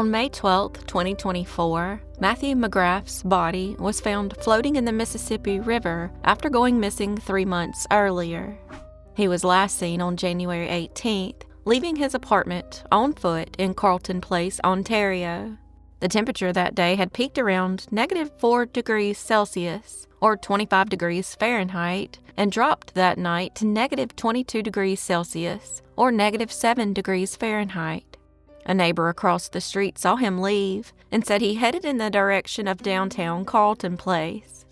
On May 12, 2024, Matthew McGrath's body was found floating in the Mississippi River after going missing 3 months earlier. He was last seen on January 18th, leaving his apartment on foot in Carleton Place, Ontario. The temperature that day had peaked around -4 degrees Celsius, or 25 degrees Fahrenheit, and dropped that night to -22 degrees Celsius, or -7 degrees Fahrenheit. A neighbor across the street saw him leave and said he headed in the direction of downtown Carleton Place.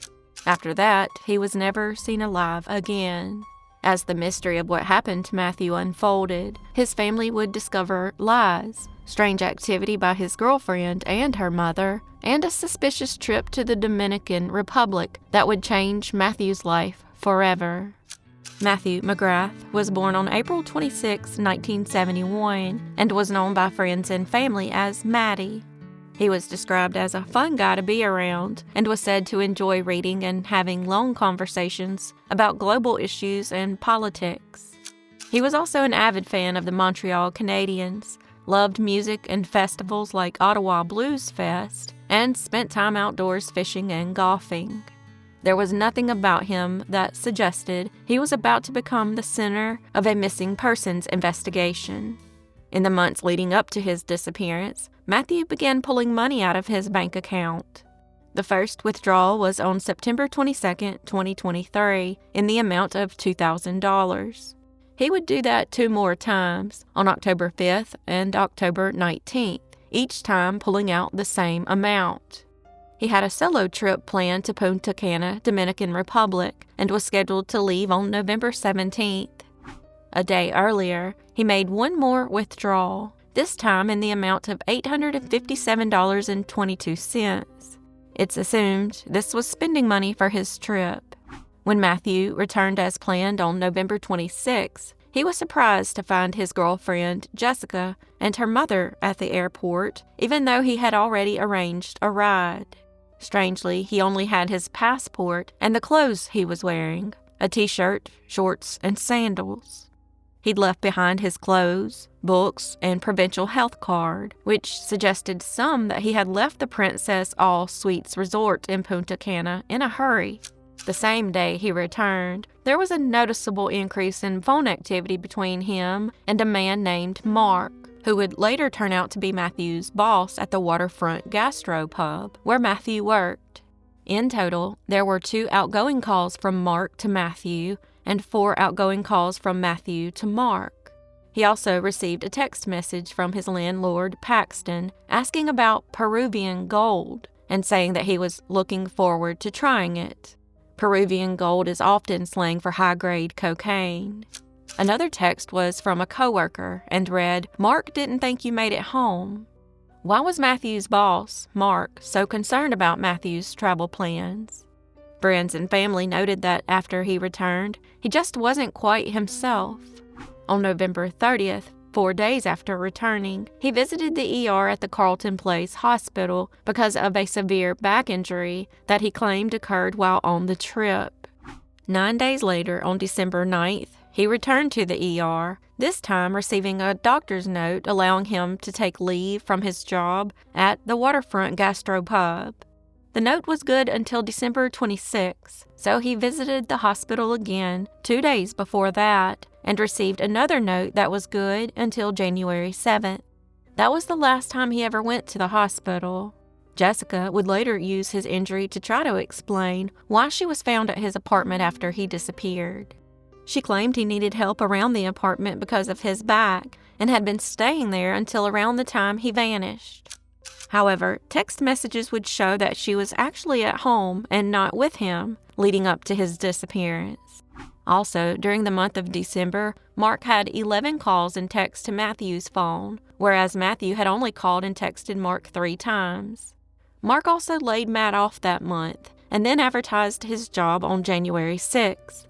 After that, he was never seen alive again. As the mystery of what happened to Mathew unfolded, his family would discover lies, strange activity by his girlfriend and her mother, and a suspicious trip to the Dominican Republic that would change Mathew's life forever. Mathew McGrath was born on April 26, 1971, and was known by friends and family as Matty. He was described as a fun guy to be around and was said to enjoy reading and having long conversations about global issues and politics. He was also an avid fan of the Montreal Canadiens, loved music and festivals like Ottawa Blues Fest, and spent time outdoors fishing and golfing. There was nothing about him that suggested he was about to become the center of a missing persons investigation. In the months leading up to his disappearance, Mathew began pulling money out of his bank account. The first withdrawal was on September 22, 2023, in the amount of $2,000. He would do that 2 more times, on October 5th and October 19th, each time pulling out the same amount. He had a solo trip planned to Punta Cana, Dominican Republic, and was scheduled to leave on November 17th. A day earlier, he made one more withdrawal, this time in the amount of $857.22. It's assumed this was spending money for his trip. When Mathew returned as planned on November 26, he was surprised to find his girlfriend, Jessica, and her mother at the airport, even though he had already arranged a ride. Strangely, he only had his passport and the clothes he was wearing, a t-shirt, shorts, and sandals. He'd left behind his clothes, books, and provincial health card, which suggested some that he had left the Princess All Suites Resort in Punta Cana in a hurry. The same day he returned, there was a noticeable increase in phone activity between him and a man named Mark, who would later turn out to be Mathew's boss at the waterfront gastropub where Mathew worked. In total, there were 2 outgoing calls from Mark to Mathew and 4 outgoing calls from Mathew to Mark. He also received a text message from his landlord, Paxton, asking about Peruvian gold and saying that he was looking forward to trying it. Peruvian gold is often slang for high-grade cocaine. Another text was from a coworker and read, "Mark didn't think you made it home." Why was Mathew's boss, Mark, so concerned about Mathew's travel plans? Friends and family noted that after he returned, he just wasn't quite himself. On November 30th, 4 days after returning, he visited the ER at the Carleton Place Hospital because of a severe back injury that he claimed occurred while on the trip. 9 days later, on December 9th, he returned to the ER, this time receiving a doctor's note allowing him to take leave from his job at the waterfront gastropub. The note was good until December 26, so he visited the hospital again 2 days before that and received another note that was good until January 7th. That was the last time he ever went to the hospital. Jessica would later use his injury to try to explain why she was found at his apartment after he disappeared. She claimed he needed help around the apartment because of his back and had been staying there until around the time he vanished. However, text messages would show that she was actually at home and not with him, leading up to his disappearance. Also, during the month of December, Mark had 11 calls and texts to Mathew's phone, whereas Mathew had only called and texted Mark 3 times. Mark also laid Matt off that month and then advertised his job on January 6th.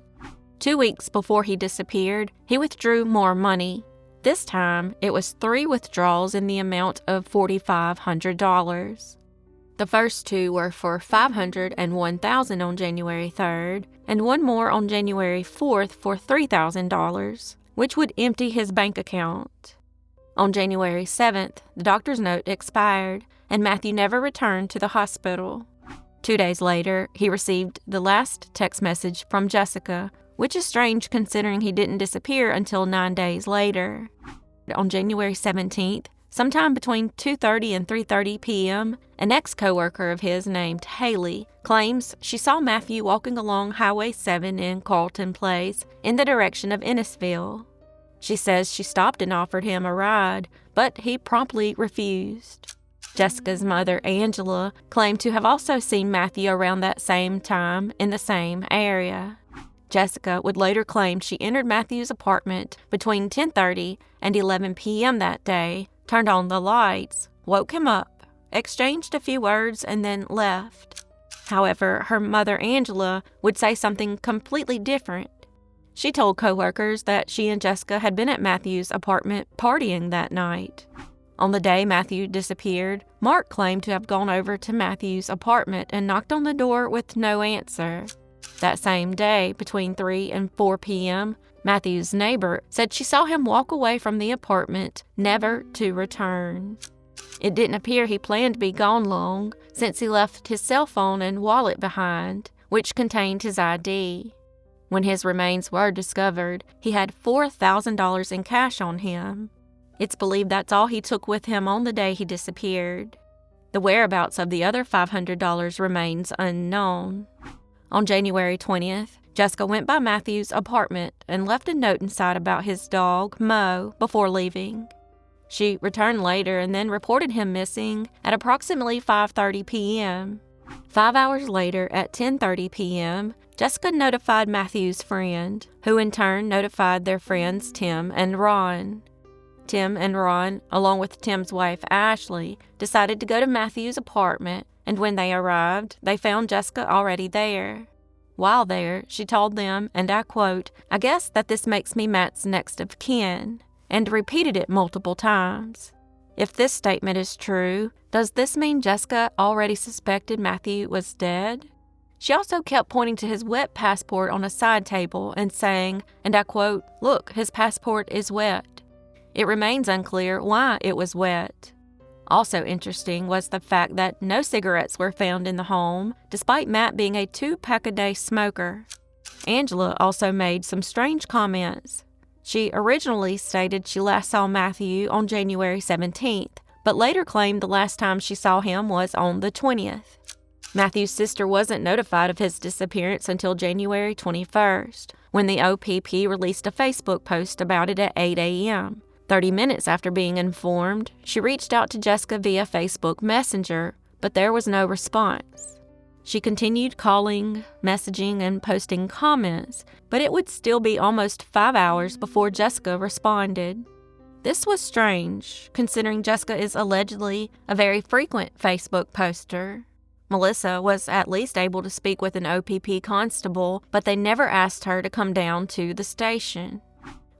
2 weeks before he disappeared, he withdrew more money. This time, it was 3 withdrawals in the amount of $4,500. The first 2 were for $500 and $1,000 on January 3rd, and one more on January 4th for $3,000, which would empty his bank account. On January 7th, the doctor's note expired, and Mathew never returned to the hospital. 2 days later, he received the last text message from Jessica, which is strange considering he didn't disappear until 9 days later. On January 17th, sometime between 2:30 and 3:30 p.m., an ex-coworker of his named Haley claims she saw Mathew walking along Highway 7 in Carleton Place in the direction of Innisfil. She says she stopped and offered him a ride, but he promptly refused. Jessica's mother, Angela, claimed to have also seen Mathew around that same time in the same area. Jessica would later claim she entered Mathew's apartment between 10:30 and 11 p.m. that day, turned on the lights, woke him up, exchanged a few words, and then left. However, her mother, Angela, would say something completely different. She told coworkers that she and Jessica had been at Mathew's apartment partying that night. On the day Mathew disappeared, Mark claimed to have gone over to Mathew's apartment and knocked on the door with no answer. That same day, between 3 and 4 p.m., Mathew's neighbor said she saw him walk away from the apartment, never to return. It didn't appear he planned to be gone long, since he left his cell phone and wallet behind, which contained his ID. When his remains were discovered, he had $4,000 in cash on him. It's believed that's all he took with him on the day he disappeared. The whereabouts of the other $500 remains unknown. On January 20th, Jessica went by Mathew's apartment and left a note inside about his dog, Mo, before leaving. She returned later and then reported him missing at approximately 5:30 p.m. 5 hours later, at 10:30 p.m., Jessica notified Mathew's friend, who in turn notified their friends Tim and Ron. Tim and Ron, along with Tim's wife Ashley, decided to go to Mathew's apartment, and when they arrived, they found Jessica already there. While there, she told them, and I quote, "I guess that this makes me Matt's next of kin," and repeated it multiple times. If this statement is true, does this mean Jessica already suspected Mathew was dead? She also kept pointing to his wet passport on a side table and saying, and I quote, "Look, his passport is wet." It remains unclear why it was wet. Also interesting was the fact that no cigarettes were found in the home, despite Matt being a 2-pack-a-day smoker. Angela also made some strange comments. She originally stated she last saw Mathew on January 17th, but later claimed the last time she saw him was on the 20th. Mathew's sister wasn't notified of his disappearance until January 21st, when the OPP released a Facebook post about it at 8 a.m. 30 minutes after being informed, she reached out to Jessica via Facebook Messenger, but there was no response. She continued calling, messaging, and posting comments, but it would still be almost 5 hours before Jessica responded. This was strange, considering Jessica is allegedly a very frequent Facebook poster. Melissa was at least able to speak with an OPP constable, but they never asked her to come down to the station.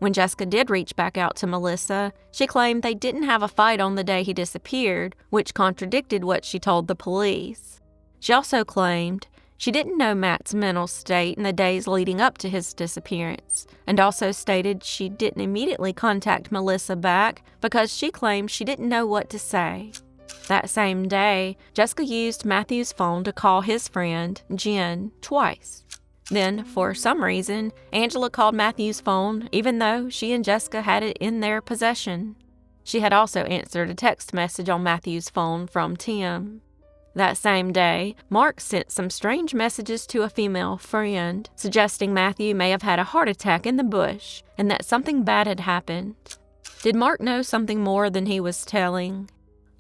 When Jessica did reach back out to Melissa, she claimed they didn't have a fight on the day he disappeared, which contradicted what she told the police. She also claimed she didn't know Matt's mental state in the days leading up to his disappearance, and also stated she didn't immediately contact Melissa back because she claimed she didn't know what to say. That same day, Jessica used Mathew's phone to call his friend, Jen, twice. Then, for some reason, Angela called Mathew's phone even though she and Jessica had it in their possession. She had also answered a text message on Mathew's phone from Tim. That same day, Mark sent some strange messages to a female friend, suggesting Mathew may have had a heart attack in the bush and that something bad had happened. Did Mark know something more than he was telling?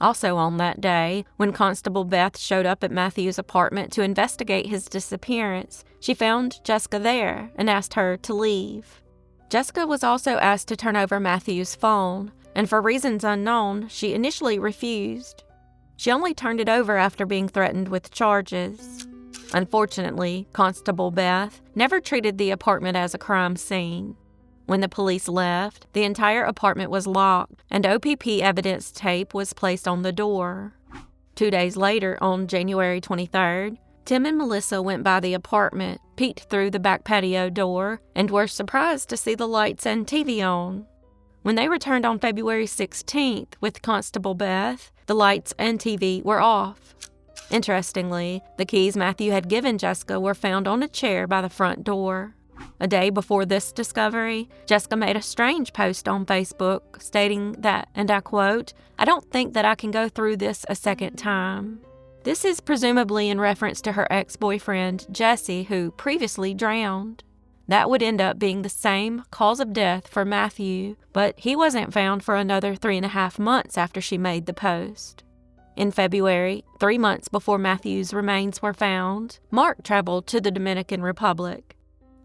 Also on that day, when Constable Beth showed up at Mathew's apartment to investigate his disappearance, she found Jessica there and asked her to leave. Jessica was also asked to turn over Mathew's phone, and for reasons unknown, she initially refused. She only turned it over after being threatened with charges. Unfortunately, Constable Beth never treated the apartment as a crime scene. When the police left, the entire apartment was locked, and OPP evidence tape was placed on the door. 2 days later, on January 23rd, Tim and Melissa went by the apartment, peeked through the back patio door, and were surprised to see the lights and TV on. When they returned on February 16th with Constable Beth, the lights and TV were off. Interestingly, the keys Mathew had given Jessica were found on a chair by the front door. A day before this discovery, Jessica made a strange post on Facebook stating that, and I quote, "I don't think that I can go through this a second time." This is presumably in reference to her ex-boyfriend, Jesse, who previously drowned. That would end up being the same cause of death for Mathew, but he wasn't found for another 3.5 months after she made the post. In February, 3 months before Mathew's remains were found, Mark traveled to the Dominican Republic.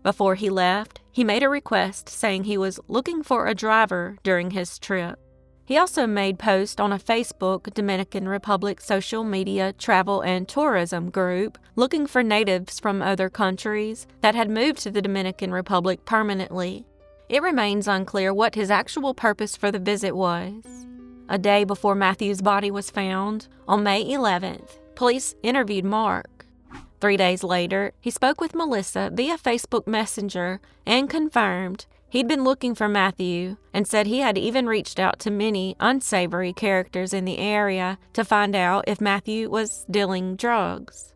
Before he left, he made a request saying he was looking for a driver during his trip. He also made posts on a Facebook Dominican Republic social media travel and tourism group looking for natives from other countries that had moved to the Dominican Republic permanently. It remains unclear what his actual purpose for the visit was. A day before Mathew's body was found, on May 11th, police interviewed Mark. 3 days later, he spoke with Melissa via Facebook Messenger and confirmed he'd been looking for Mathew and said he had even reached out to many unsavory characters in the area to find out if Mathew was dealing drugs.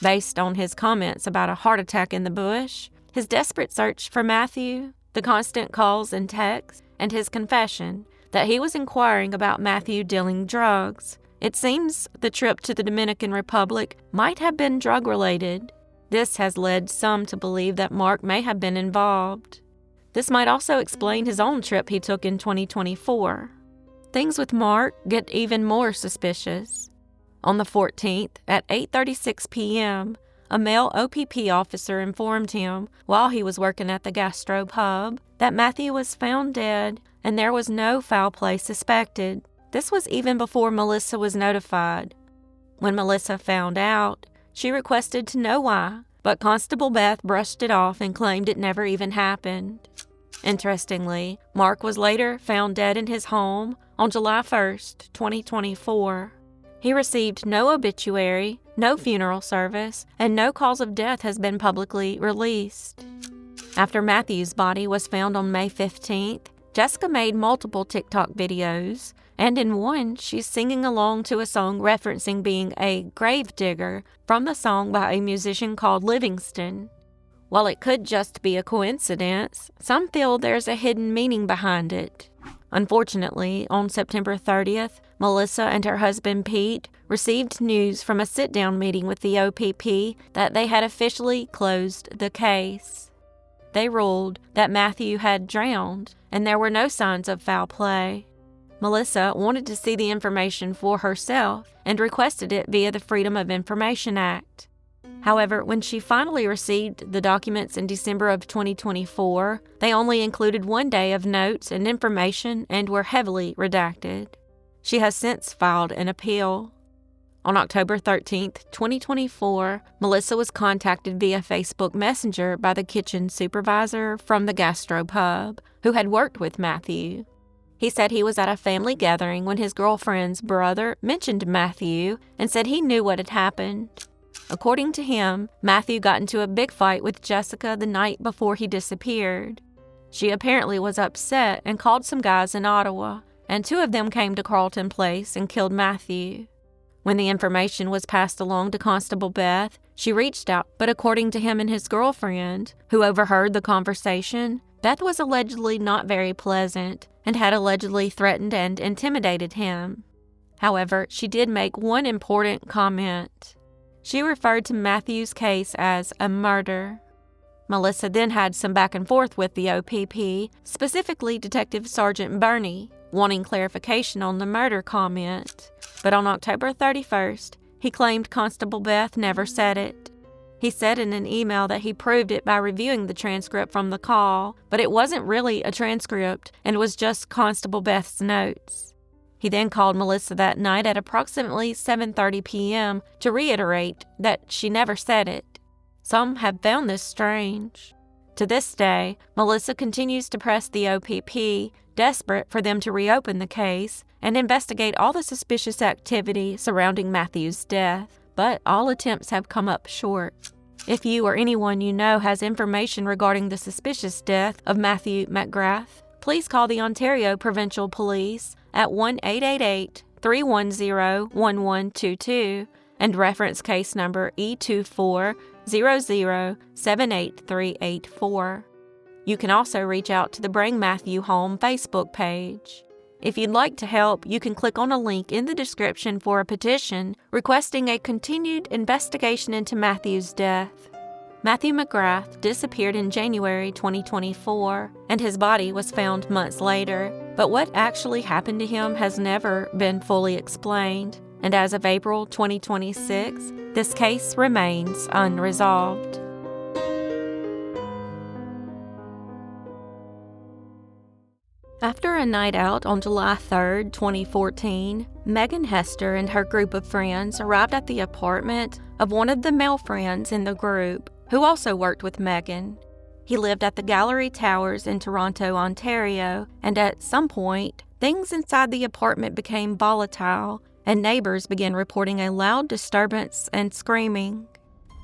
Based on his comments about a heart attack in the bush, his desperate search for Mathew, the constant calls and texts, and his confession that he was inquiring about Mathew dealing drugs, it seems the trip to the Dominican Republic might have been drug-related. This has led some to believe that Mark may have been involved. This might also explain his own trip he took in 2024. Things with Mark get even more suspicious. On the 14th, at 8:36 p.m., a male OPP officer informed him, while he was working at the gastro pub, that Mathew was found dead and there was no foul play suspected. This was even before Melissa was notified. When Melissa found out, she requested to know why, but Constable Beth brushed it off and claimed it never even happened. Interestingly, Mark was later found dead in his home on July 1st, 2024. He received no obituary, no funeral service, and no cause of death has been publicly released. After Mathew's body was found on May 15th, Jessica made multiple TikTok videos, and in one, she's singing along to a song referencing being a grave digger from the song by a musician called Livingston. While it could just be a coincidence, some feel there's a hidden meaning behind it. Unfortunately, on September 30th, Melissa and her husband Pete received news from a sit-down meeting with the OPP that they had officially closed the case. They ruled that Mathew had drowned and there were no signs of foul play. Melissa wanted to see the information for herself and requested it via the Freedom of Information Act. However, when she finally received the documents in December of 2024, they only included 1 day of notes and information and were heavily redacted. She has since filed an appeal. On October 13th, 2024, Melissa was contacted via Facebook Messenger by the kitchen supervisor from the gastropub, who had worked with Mathew. He said he was at a family gathering when his girlfriend's brother mentioned Mathew and said he knew what had happened. According to him, Mathew got into a big fight with Jessica the night before he disappeared. She apparently was upset and called some guys in Ottawa, and 2 of them came to Carleton Place and killed Mathew. When the information was passed along to Constable Beth, she reached out, but according to him and his girlfriend, who overheard the conversation, Beth was allegedly not very pleasant and had allegedly threatened and intimidated him. However, she did make one important comment. She referred to Mathew's case as a murder. Melissa then had some back and forth with the OPP, specifically Detective Sergeant Burney, wanting clarification on the murder comment. But on October 31st, he claimed Constable Beth never said it. He said in an email that he proved it by reviewing the transcript from the call, but it wasn't really a transcript and was just Constable Beth's notes. He then called Melissa that night at approximately 7:30 p.m. to reiterate that she never said it. Some have found this strange. To this day, Melissa continues to press the OPP, desperate for them to reopen the case and investigate all the suspicious activity surrounding Mathew's death, but all attempts have come up short. If you or anyone you know has information regarding the suspicious death of Mathew McGrath, please call the Ontario Provincial Police at 1-888-310-1122 and reference case number E2400788384. You can also reach out to the Bring Mathew Home Facebook page. If you'd like to help, you can click on a link in the description for a petition requesting a continued investigation into Mathew's death. Mathew McGrath disappeared in January 2024, and his body was found months later, but what actually happened to him has never been fully explained, and as of April 2026, this case remains unresolved. After a night out on July 3, 2014, Meghan Hester and her group of friends arrived at the apartment of one of the male friends in the group, who also worked with Meghan. He lived at the Gallery Towers in Toronto, Ontario, and at some point, things inside the apartment became volatile, and neighbors began reporting a loud disturbance and screaming.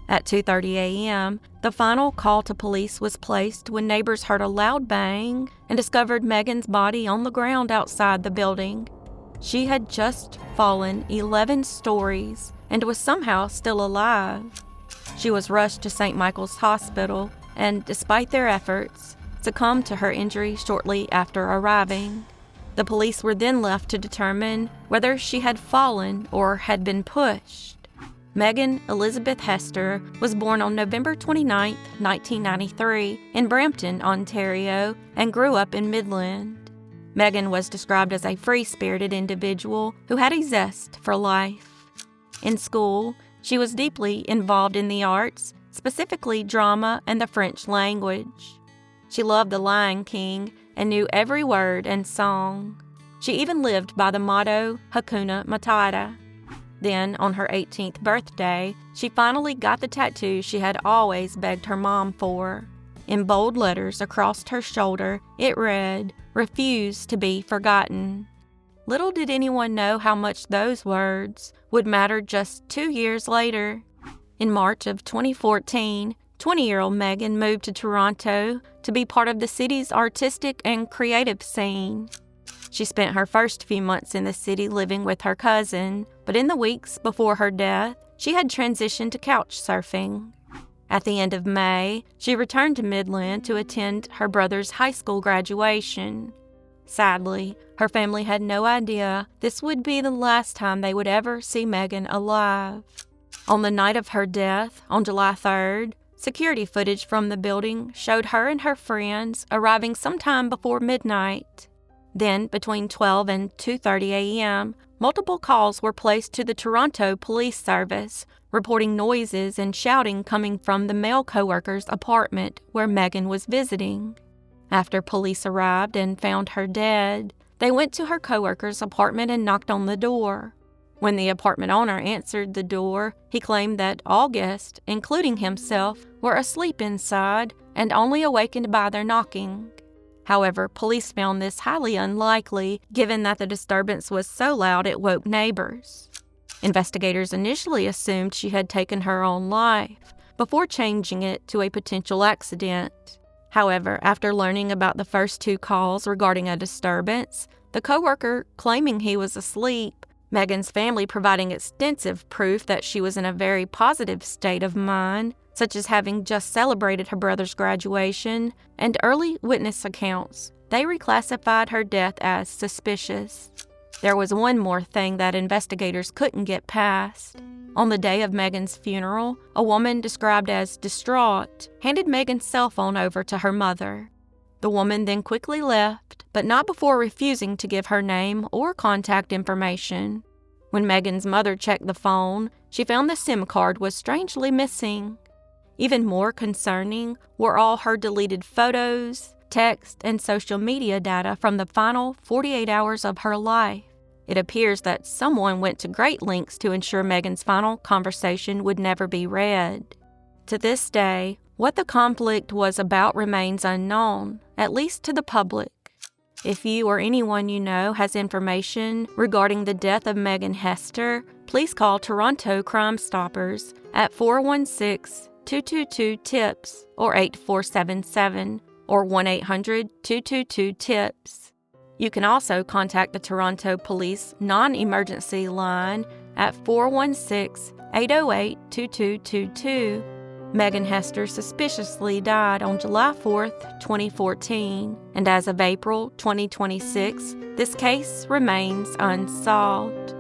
At 2:30 a.m., the final call to police was placed when neighbors heard a loud bang and discovered Meghan's body on the ground outside the building. She had just fallen 11 stories and was somehow still alive. She was rushed to St. Michael's Hospital and, despite their efforts, succumbed to her injury shortly after arriving. The police were then left to determine whether she had fallen or had been pushed. Meghan Elizabeth Hester was born on November 29, 1993, in Brampton, Ontario, and grew up in Midland. Meghan was described as a free-spirited individual who had a zest for life. In school, she was deeply involved in the arts, specifically drama and the French language. She loved The Lion King and knew every word and song. She even lived by the motto, Hakuna Matata. Then, on her 18th birthday, she finally got the tattoo she had always begged her mom for. In bold letters across her shoulder, it read, "Refuse to be forgotten." Little did anyone know how much those words would matter just 2 years later. In March of 2014, 20-year-old Meghan moved to Toronto to be part of the city's artistic and creative scene. She spent her first few months in the city living with her cousin, but in the weeks before her death, she had transitioned to couch surfing. At the end of May, she returned to Midland to attend her brother's high school graduation. Sadly, her family had no idea this would be the last time they would ever see Meghan alive. On the night of her death, on July 3rd, security footage from the building showed her and her friends arriving sometime before midnight. Then, between 12 and 2:30 a.m., multiple calls were placed to the Toronto Police Service, reporting noises and shouting coming from the male coworker's apartment where Meghan was visiting. After police arrived and found her dead, they went to her coworker's apartment and knocked on the door. When the apartment owner answered the door, he claimed that all guests, including himself, were asleep inside and only awakened by their knocking. However, police found this highly unlikely, given that the disturbance was so loud it woke neighbors. Investigators initially assumed she had taken her own life, before changing it to a potential accident. However, after learning about the first 2 calls regarding a disturbance, the coworker claiming he was asleep, Meghan's family providing extensive proof that she was in a very positive state of mind, such as having just celebrated her brother's graduation, and early witness accounts, they reclassified her death as suspicious. There was one more thing that investigators couldn't get past. On the day of Meghan's funeral, a woman described as distraught handed Meghan's cell phone over to her mother. The woman then quickly left, but not before refusing to give her name or contact information. When Meghan's mother checked the phone, she found the SIM card was strangely missing. Even more concerning were all her deleted photos, text, and social media data from the final 48 hours of her life. It appears that someone went to great lengths to ensure Meghan's final conversation would never be read. To this day, what the conflict was about remains unknown, at least to the public. If you or anyone you know has information regarding the death of Meghan Hester, please call Toronto Crime Stoppers at 416-222-TIPS or 8477 or 1-800-222-TIPS. You can also contact the Toronto Police non-emergency line at 416-808-2222. Meghan Hester suspiciously died on July 4th, 2014, and as of April 2026, this case remains unsolved.